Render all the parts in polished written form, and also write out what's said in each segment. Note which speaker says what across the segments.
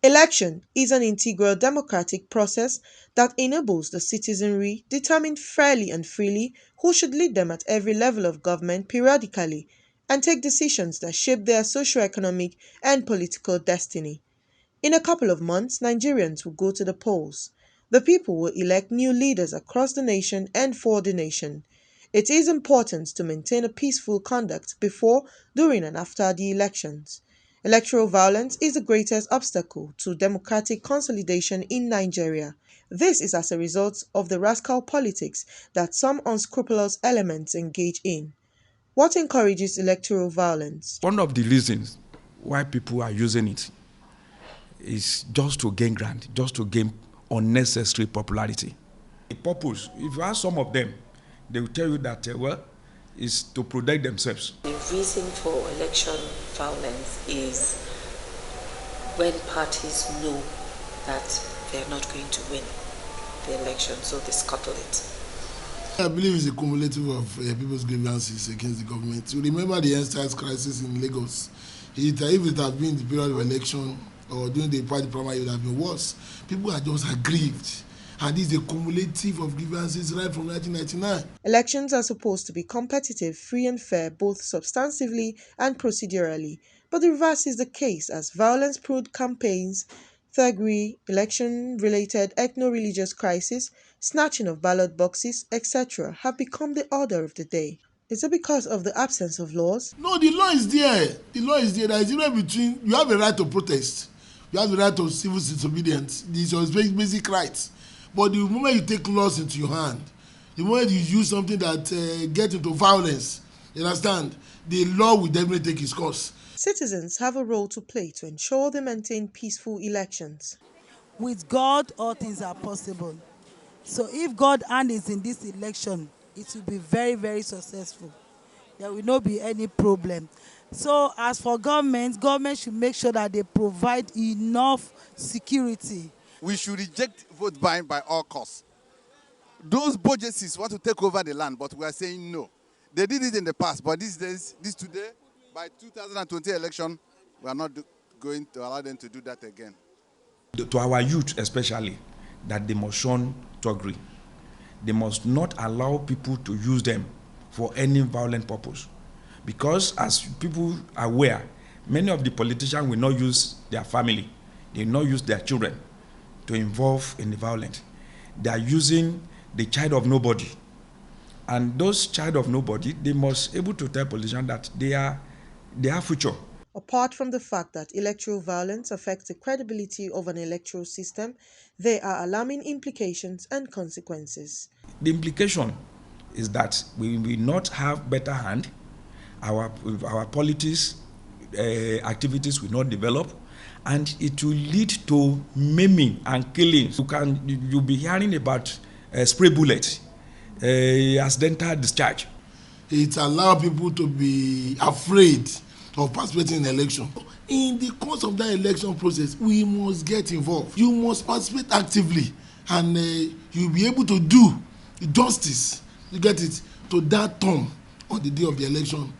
Speaker 1: Election is an integral democratic process that enables the citizenry determine fairly and freely who should lead them at every level of government periodically and take decisions that shape their socio-economic and political destiny. In a couple of months, Nigerians will go to the polls. The people will elect new leaders across the nation and for the nation. It is important to maintain a peaceful conduct before, during, and after the elections. Electoral violence is the greatest obstacle to democratic consolidation in Nigeria. This is as a result of the rascal politics that some unscrupulous elements engage in. What encourages electoral violence?
Speaker 2: One of the reasons why people are using it is just to gain ground, just to gain unnecessary popularity. The purpose, if you ask some of them, they will tell you that, is to protect themselves.
Speaker 3: The reason for election violence is when parties know that they're not going to win the election, so they scuttle it.
Speaker 4: I believe it's a cumulative of people's grievances against the government. You remember the end-size crisis in Lagos. If it had been the period of election or during the party primary, it would have been worse. People are just aggrieved. And this is a cumulative of grievances right from 1999.
Speaker 1: Elections are supposed to be competitive, free and fair, both substantively and procedurally. But the reverse is the case as violence-prone campaigns, thuggery, election-related ethno-religious crisis, snatching of ballot boxes, etc. have become the order of the day. Is it because of the absence of laws?
Speaker 4: No, the law is there. The law is there. There is a difference between you have a right to protest, you have the right to civil disobedience. These are basic rights. But the moment you take laws into your hand, the moment you use something that gets into violence, you understand, the law will definitely take its course.
Speaker 1: Citizens have a role to play to ensure they maintain peaceful elections.
Speaker 5: With God, all things are possible. So if God's hand is in this election, it will be very, very successful. There will not be any problem. So as for government should make sure that they provide enough security.
Speaker 6: We should reject vote buying by all costs. Those burgesses want to take over the land, but we are saying no. They did it in the past, but these days, today, by 2020 election, we are not going to allow them to do that again.
Speaker 2: To our youth especially, that they must shun thuggery. They must not allow people to use them for any violent purpose. Because as people are aware, many of the politicians will not use their family, they will not use their children to involve in the violence. They are using the child of nobody. And those child of nobody, they must able to tell politicians that they are future.
Speaker 1: Apart from the fact that electoral violence affects the credibility of an electoral system, there are alarming implications and consequences.
Speaker 2: The implication is that we will not have better hand, our politics activities will not develop, and it will lead to maiming and killing. You'll be hearing about spray bullets, accidental discharge.
Speaker 4: It allows people to be afraid of participating in election. In the course of that election process, we must get involved. You must participate actively, and you'll be able to do justice, you get it, to that term on the day of the election.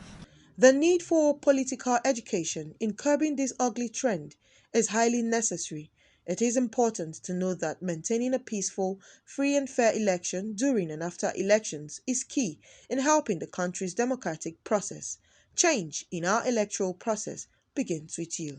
Speaker 1: The need for political education in curbing this ugly trend is highly necessary. It is important to know that maintaining a peaceful, free and fair election during and after elections is key in helping the country's democratic process. Change in our electoral process begins with you.